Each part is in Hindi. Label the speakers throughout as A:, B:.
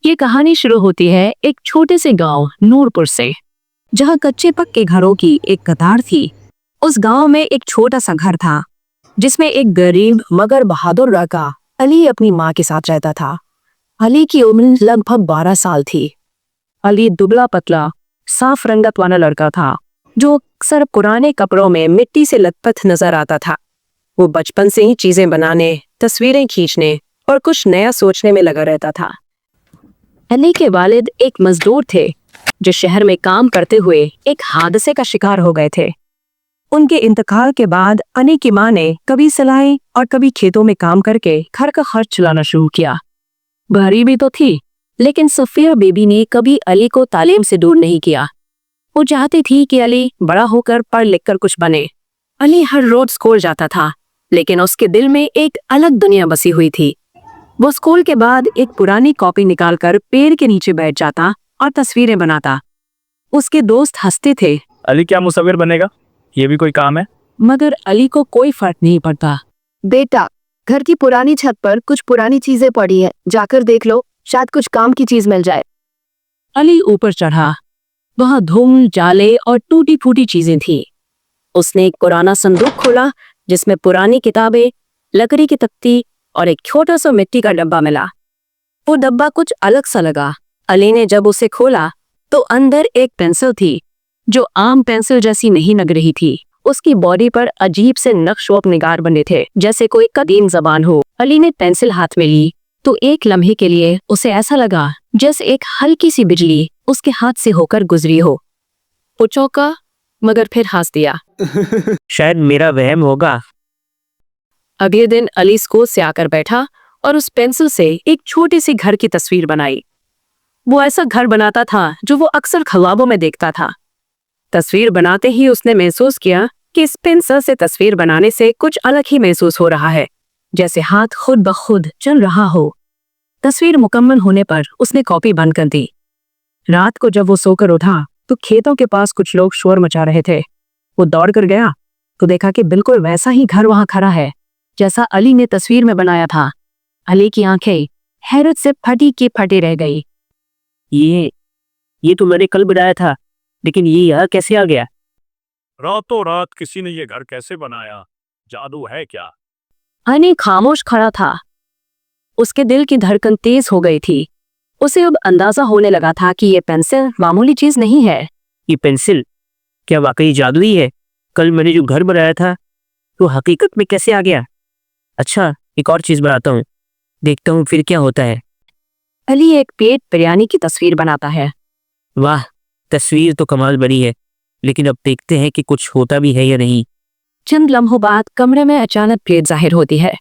A: ये कहानी शुरू होती है एक छोटे से गांव नूरपुर से, जहां कच्चे पक्के घरों की एक कतार थी। उस गांव में एक छोटा सा घर था जिसमें एक गरीब मगर बहादुर लड़का अली अपनी माँ के साथ रहता था। अली की उम्र लगभग 12 साल थी। अली दुबला पतला साफ रंगत वाला लड़का था जो अक्सर पुराने कपड़ों में मिट्टी से लथपथ नजर आता था। वो बचपन से ही चीजें बनाने, तस्वीरें खींचने और कुछ नया सोचने में लगा रहता था। अली के वालिद एक मजदूर थे जो शहर में काम करते हुए एक हादसे का शिकार हो गए थे। उनके इंतकाल के बाद अली की माँ ने कभी सिलाई और कभी खेतों में काम करके घर का खर्च चलाना शुरू किया। गरीबी तो थी, लेकिन सफिया बेबी ने कभी अली को तालीम से दूर नहीं किया। वो चाहती थी कि अली बड़ा होकर पढ़ लिख कर कुछ बने। अली हर रोज स्कूल जाता था, लेकिन उसके दिल में एक अलग दुनिया बसी हुई थी। वो स्कूल के बाद एक पुरानी कॉपी निकालकर पेड़ के नीचे बैठ जाता और तस्वीरें बनाता। उसके दोस्त हंसते थे,
B: अली क्या मुसव्विर बनेगा? ये भी कोई काम है?
A: मगर अली को कोई फर्क नहीं पड़ता।
C: बेटा, घर की पुरानी छत पर कुछ पुरानी चीजें पड़ी हैं, जाकर देख लो, शायद कुछ काम की चीज मिल जाए।
A: अली ऊपर चढ़ा। वहां धूल, जाले और टूटी फूटी चीजें थी। उसने एक पुराना संदूक खोला जिसमें पुरानी किताबें, लकड़ी की तख्ती और एक छोटा सा मिट्टी का डब्बा मिला। वो डब्बा कुछ अलग सा लगा। अली ने जब उसे खोला तो अंदर एक पेंसिल थी जो आम पेंसिल जैसी नहीं लग रही थी। उसकी बॉडी पर अजीब से नक्श व निगार बने थे, जैसे कोई कदीम जबान हो। अली ने पेंसिल हाथ में ली तो एक लम्हे के लिए उसे ऐसा लगा जैसे एक हल्की सी बिजली उसके हाथ से होकर गुजरी हो। वो चौंका, मगर फिर हंस दिया।
B: शायद मेरा वहम होगा।
A: अगले दिन अली स्कूल से आकर बैठा और उस पेंसिल से एक छोटे से घर की तस्वीर बनाई। वो ऐसा घर बनाता था जो वो अक्सर ख्वाबों में देखता था। तस्वीर बनाते ही उसने महसूस किया कि इस पेंसिल से तस्वीर बनाने से कुछ अलग ही महसूस हो रहा है, जैसे हाथ खुद ब खुद चल रहा हो। तस्वीर मुकम्मल होने पर उसने कॉपी बंद कर दी। रात को जब वो सोकर उठा तो खेतों के पास कुछ लोग शोर मचा रहे थे। वो दौड़ कर गया तो देखा कि बिल्कुल वैसा ही घर वहां खड़ा है जैसा अली ने तस्वीर में बनाया था। अली की आंखें हैरत से फटी की फटी रह गई।
B: ये तो मैंने कल बनाया था, लेकिन ये यहाँ कैसे आ गया?
D: रातों रात किसी ने ये घर कैसे बनाया? जादू है क्या?
A: अली खामोश खड़ा था। उसके दिल की धड़कन तेज हो गई थी। उसे अब अंदाजा होने लगा था कि ये पेंसिल मामूली चीज नहीं है।
B: ये पेंसिल क्या वाकई जादुई है? कल मैंने जो घर बनाया था तो हकीकत में कैसे आ गया? अच्छा, एक और चीज बनाता हूँ, देखता हूँ फिर क्या होता है।
A: अली एक पेट बिरयानी की तस्वीर बनाता है।
B: वाह, तस्वीर तो कमाल बनी है, लेकिन अब देखते हैं कि कुछ होता भी है या नहीं।
A: चंद लम्हों बाद कमरे में अचानक प्लेट जाहिर होती है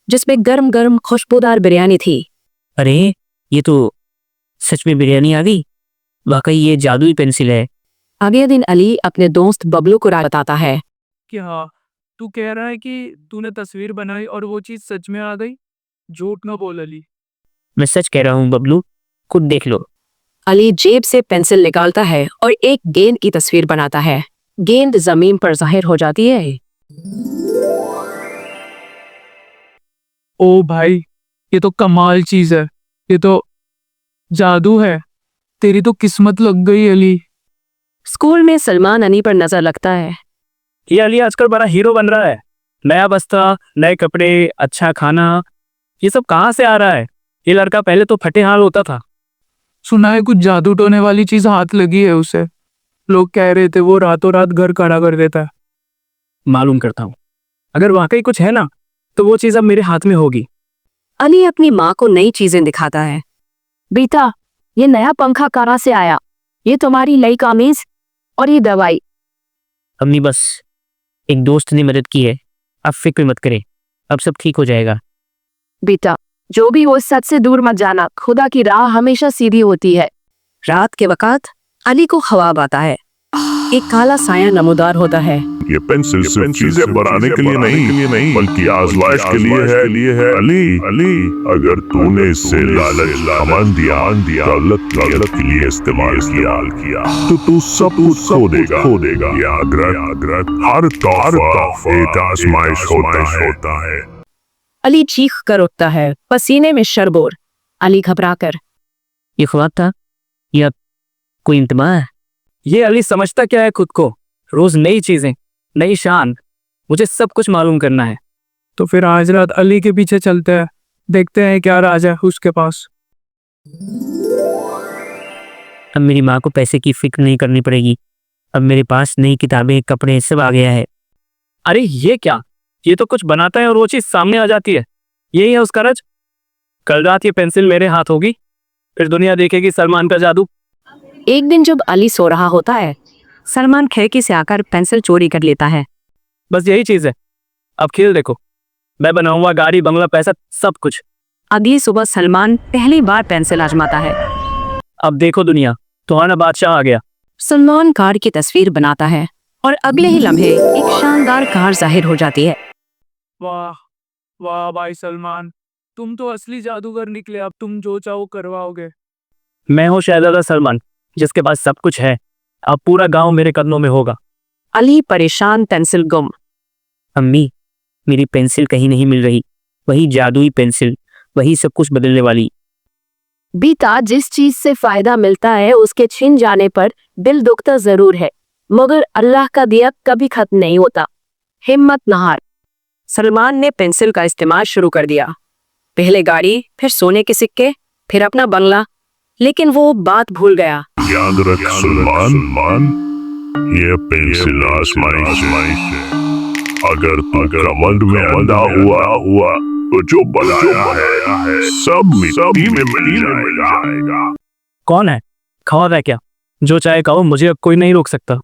A: जिसमें गर्म गर्म खुशबूदार बिरयानी थी।
B: अरे, ये तो सच में बिरयानी आ गई। वाकई ये जादुई पेंसिल है।
A: अगले दिन अली अपने दोस्त बबलू को राज बताता है।
E: क्या तू कह रहा है कि तूने तस्वीर बनाई और वो चीज सच में आ गई? झूठ ना बोल अली।
B: मैं सच कह रहा हूँ बबलू, खुद देख लो।
A: अली जेब से पेंसिल निकालता है और एक गेंद की तस्वीर बनाता है। गेंद जमीन पर जाहिर हो जाती है।
E: ओ भाई, ये तो कमाल चीज है, ये तो जादू है। तेरी तो किस्मत लग गई अली।
A: स्कूल में सलमान अली पर नजर लगता है।
B: ये अली आजकल बड़ा हीरो बन रहा है। नया बस्ता, नए कपड़े, अच्छा खाना, ये सब कहाँ से आ रहा है? ये लड़का पहले तो फटे हाल होता था।
E: सुना है कुछ जादू टोने वाली चीज हाथ लगी है उसे। लोग कह रहे थे वो रातों रात घर खड़ा कर देता है।
B: मालूम करता हूँ, अगर वाकई कुछ है ना तो वो चीज अब मेरे हाथ में होगी।
A: अली अपनी माँ को नई चीजें दिखाता है। बेटा, ये नया पंखा कहाँ से आया? ये तुम्हारी नई कामीज और ये दवाई।
B: अम्मी, बस एक दोस्त ने मदद की है, अब फिक्र मत करें, अब सब ठीक हो जाएगा।
C: बेटा, जो भी हो सच से दूर मत जाना, खुदा की राह हमेशा सीधी होती है।
A: रात के वक़्त अली को ख्वाब आता है। एक काला साया नमूदार होता है।
F: ये पेंसिल सिर्फ चीजें बनाने के लिए नहीं बल्कि आजमाइश के लिए है। अली, अगर तूने इससे लालच घमंड दिया, गलत के लिए इस्तेमाल किया तो तू सब कुछ खो देगा। याद रख, हर तौर एक आजमाइश होता है।
A: अली चीख कर उठता है, पसीने में शरबोर। अली घबराकर,
B: ये ख्वाब था या कोई इम्तिहान है?
E: ये अली समझता क्या है खुद को? रोज नई चीजें, नई शान, मुझे सब कुछ मालूम करना है। तो फिर आज रात अली के पीछे चलते हैं, देखते हैं क्या राज है उसके पास।
B: अब मेरी माँ को पैसे की फिक्र नहीं करनी पड़ेगी। अब मेरे पास नई किताबें, कपड़े सब आ गया है।
E: अरे ये क्या, ये तो कुछ बनाता है और वो चीज सामने आ जाती है। यही है उसका रज। कल रात ये पेंसिल मेरे हाथ होगी, फिर दुनिया देखेगी सलमान का जादू।
A: एक दिन जब अली सो रहा होता है, सलमान खिड़की से आकर पेंसिल चोरी कर लेता है।
E: बस यही चीज है, अब खेल देखो, मैं बनाऊंगा गाड़ी, बंगला, पैसा, सब कुछ।
A: अगली सुबह सलमान पहली बार पेंसिल आजमाता है।
E: अब देखो दुनिया, तुम्हारा बादशाह आ गया।
A: सलमान कार की तस्वीर बनाता है और अगले ही लम्हे एक शानदार कार जाहिर हो जाती है।
E: वाह वाह भाई सलमान, तुम तो असली जादूगर निकले। अब तुम जो चाहो करवाओगे।
D: मैं हूँ शहजादा सलमान, जिसके पास सब कुछ है। अब पूरा गांव मेरे कदमों में होगा।
A: अली परेशान, पेंसिल गुम।
B: अम्मी, मेरी पेंसिल कहीं नहीं मिल रही। वही जादुई पेंसिल, वही सब कुछ बदलने वाली।
C: बीता, जिस चीज से फायदा मिलता है उसके छिन जाने पर दिल दुखता जरूर है, मगर अल्लाह का दिया कभी खत्म नहीं होता।
A: हिम्मत न हार। सलमान ने पेंसिल का इस्तेमाल शुरू कर दिया। पहले गाड़ी, फिर सोने के सिक्के, फिर अपना बंगला। लेकिन वो बात भूल गया।
F: याद रख सलमान, ये पेंसिल आजमाइश है। अगर कमंड में अंधा हुआ तो जो बनाया है सब मिट्टी में मिल जाएगा।
E: कौन है? खौफ है क्या? जो चाहे कहो, मुझे अब कोई नहीं रोक सकता।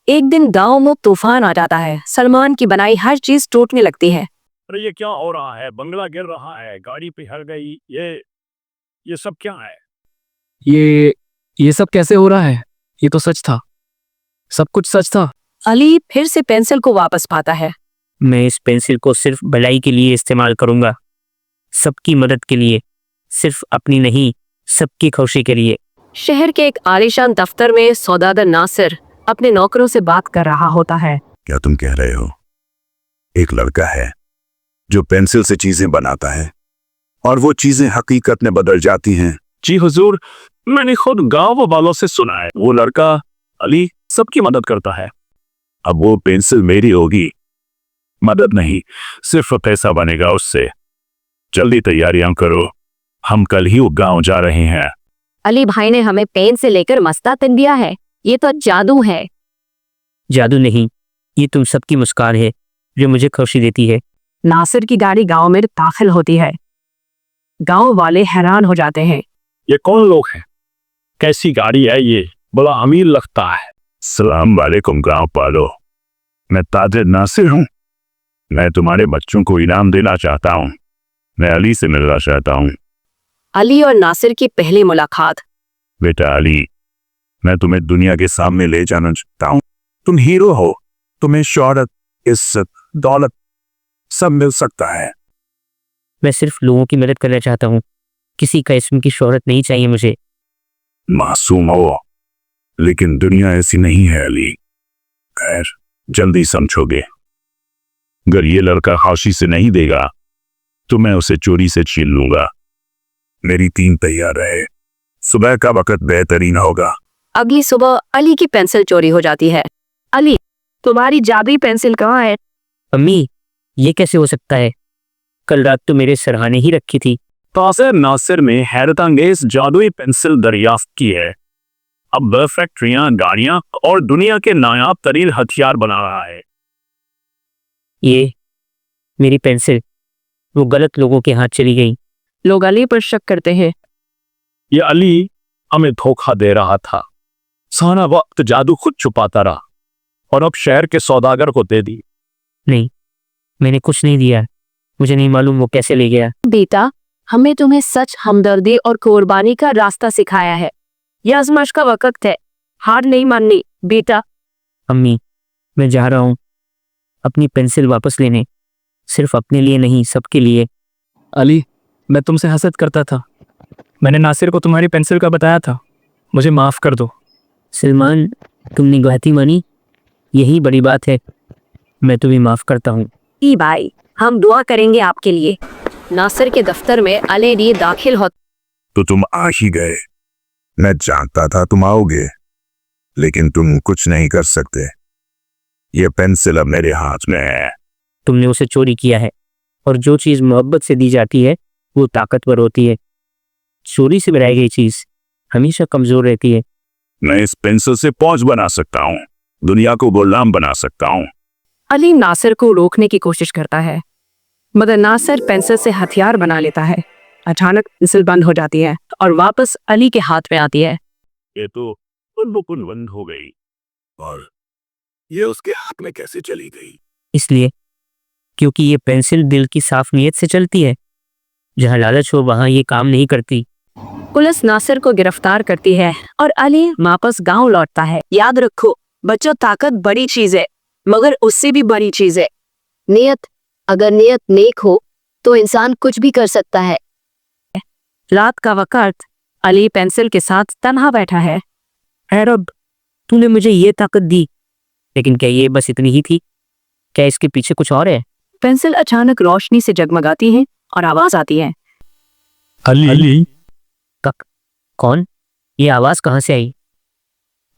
A: एक दिन गांव में तूफान आ जाता है। सलमान की बनाई हर चीज टूटने लगती है।
D: अरे ये क्या हो रहा है? बंगला गिर रहा है, गाड़ी पिघल गई। ये सब क्या है?
E: ये सब कैसे हो रहा है? ये तो सच था, सब कुछ सच था।
A: अली फिर से पेंसिल को वापस पाता है।
B: मैं इस पेंसिल को सिर्फ भलाई के लिए इस्तेमाल करूंगा, सबकी मदद के लिए, सिर्फ अपनी नहीं, सबकी खुशी के लिए।
A: शहर के एक आलीशान दफ्तर में सौदागर नासिर अपने नौकरों से बात कर रहा होता है।
G: क्या तुम कह रहे हो एक लड़का है जो पेंसिल से चीजें बनाता है और वो चीजें हकीकत में बदल जाती हैं?
D: जी हुजूर, मैंने खुद गांव वालों से सुना है। वो लड़का अली सबकी मदद करता है।
F: अब वो पेंसिल मेरी होगी। मदद नहीं, सिर्फ पैसा बनेगा उससे। जल्दी तैयारियां करो, हम कल ही वो गांव जा रहे हैं।
C: अली भाई ने हमें पेन से लेकर मस्ता तन दिया है। ये तो जादू है।
B: जादू नहीं, ये तुम सबकी मुस्कान है जो मुझे खुशी देती है।
A: नासिर की गाड़ी गांव में दाखिल होती है। गांव वाले हैरान हो जाते हैं।
D: ये कौन लोग हैं? कैसी गाड़ी है ये? बड़ा अमीर लगता है।
F: सलाम वालेकुम गांव वालों, मैं ताजिर नासिर हूँ। मैं तुम्हारे बच्चों को इनाम देना चाहता हूँ। मैं अली से मिलना चाहता हूँ।
A: अली और नासिर की पहली मुलाकात।
F: बेटा अली, मैं तुम्हें दुनिया के सामने ले जाना चाहता हूँ। तुम हीरो हो, तुम्हें शोहरत, इज्जत, दौलत सब मिल सकता है।
B: मैं सिर्फ लोगों की मदद करना चाहता हूँ, किसी किस्म की शोहरत नहीं चाहिए मुझे।
F: मासूम हो, लेकिन दुनिया ऐसी नहीं है अली। खैर, जल्दी समझोगे। अगर ये लड़का खाशी से नहीं देगा तो मैं उसे चोरी से छीन लूंगा। मेरी टीम तैयार रहे, सुबह का वक्त बेहतरीन होगा।
A: अगली सुबह अली की पेंसिल चोरी हो जाती है। अली, तुम्हारी जादुई पेंसिल कहाँ है?
B: अम्मी, ये कैसे हो सकता है? कल रात तो मेरे सरहाने ही रखी थी।
D: ताजिर नासिर ने हैरतअंगेज जादुई पेंसिल दरियाफ्त की है। अब वह फैक्ट्रियां, गाड़ियां और दुनिया के नायाब तरीन हथियार बना रहा है।
B: ये मेरी पेंसिल वो गलत लोगों के हाथ चली गई।
A: लोग अली पर शक करते हैं।
D: ये अली हमें धोखा दे रहा था। सारा वक्त जादू खुद छुपाता रहा और अब शहर के सौदागर को दे दी।
B: नहीं, मैंने कुछ नहीं दिया। मुझे नहीं मालूम वो कैसे ले गया।
C: बेटा, हमें तुम्हें सच, हमदर्दी और कुर्बानी का रास्ता सिखाया है। यह आजमाइश का वक्त है, हार नहीं माननी बेटा।
B: अम्मी, मैं जा रहा हूँ अपनी पेंसिल वापस लेने, सिर्फ अपने लिए नहीं, सबके लिए।
E: अली, मैं तुमसे हसद करता था। मैंने नासिर को तुम्हारी पेंसिल का बताया था। मुझे माफ कर दो।
B: सलमान, तुमने गलती मानी, यही बड़ी बात है। मैं तुम्हें माफ करता हूँ।
A: ई भाई, हम दुआ करेंगे आपके लिए। नासिर के दफ्तर में अली दाखिल हो।
G: तो तुम आ ही गए। मैं जानता था तुम आओगे, लेकिन तुम कुछ नहीं कर सकते। ये पेंसिल अब मेरे हाथ में है।
B: तुमने उसे चोरी किया है, और जो चीज मोहब्बत से दी जाती है वो ताकतवर होती है। चोरी से बनाई गई चीज हमेशा कमजोर रहती है।
D: मैं इस पेंसिल से फौज बना सकता हूँ, दुनिया को गुलाम बना सकता हूँ।
A: अली नासिर को रोकने की कोशिश करता है, मगर नासिर पेंसिल से हथियार बना लेता है। अचानक पेंसिल बंद हो जाती है और वापस अली के हाथ में आती है।
D: ये तो बंद हो गई।
G: और ये उसके हाथ में कैसे चली गई?
B: इसलिए क्योंकि ये पेंसिल दिल की साफ नीयत से चलती है। जहाँ लालच हो वहाँ ये काम नहीं करती।
A: पुलिस नासिर को गिरफ्तार करती है और अली वापस गांव लौटता है। याद रखो बच्चों, ताकत बड़ी चीज है, मगर उससे भी बड़ी चीज है
C: नियत। अगर नियत नेक हो तो इंसान कुछ भी कर सकता है।
A: रात का वक्त अली पेंसिल के साथ तन्हा बैठा है।
B: ऐ रब, तूने मुझे ये ताकत दी, लेकिन क्या ये बस इतनी ही थी? क्या इसके पीछे कुछ और है?
A: पेंसिल अचानक रोशनी से जगमगाती है और आवाज आती है।
H: अली,
B: कौन? ये आवाज कहाँ से आई?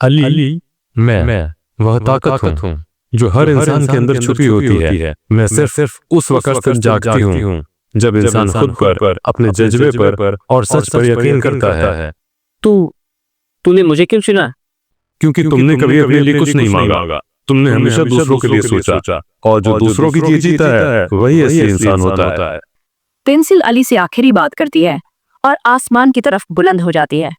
H: अली, मैं वह ताकत हूँ जो हर इंसान के अंदर छुपी होती है। मैं सिर्फ उस वक्त तक जागती हूँ जब इंसान खुद पर, अपने जज्बे पर और सच पर यकीन करता है।
B: तूने मुझे क्यों चुना?
H: क्योंकि तुमने कभी अपने लिए कुछ नहीं मांगा। तुमने हमेशा दूसरों के लिए सोचा, और जो दूसरों के लिए जीता है वही असली इंसान होता है।
A: पेंसिल अली से आखिरी बात करती है और आसमान की तरफ बुलंद हो जाती है।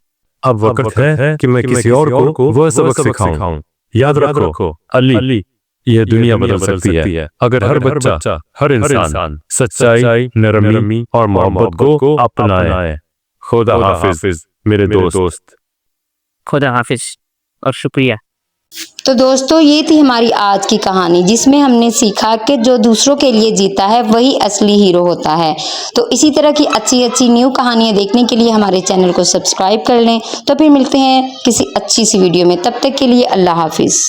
H: अब वक्त है कि मैं किसी और को वह सबक सिखाऊं। याद रखो अली, यह दुनिया बदल सकती है अगर हर बच्चा, हर इंसान सच्चाई, नरमी और मोहब्बत को अपनाए। खुदा हाफिज मेरे दोस्त।
B: खुदा हाफिज और शुक्रिया।
I: तो दोस्तों, ये थी हमारी आज की कहानी, जिसमें हमने सीखा कि जो दूसरों के लिए जीता है वही असली हीरो होता है। तो इसी तरह की अच्छी अच्छी न्यू कहानियाँ देखने के लिए हमारे चैनल को सब्सक्राइब कर लें। तो फिर मिलते हैं किसी अच्छी सी वीडियो में। तब तक के लिए अल्लाह हाफिज़।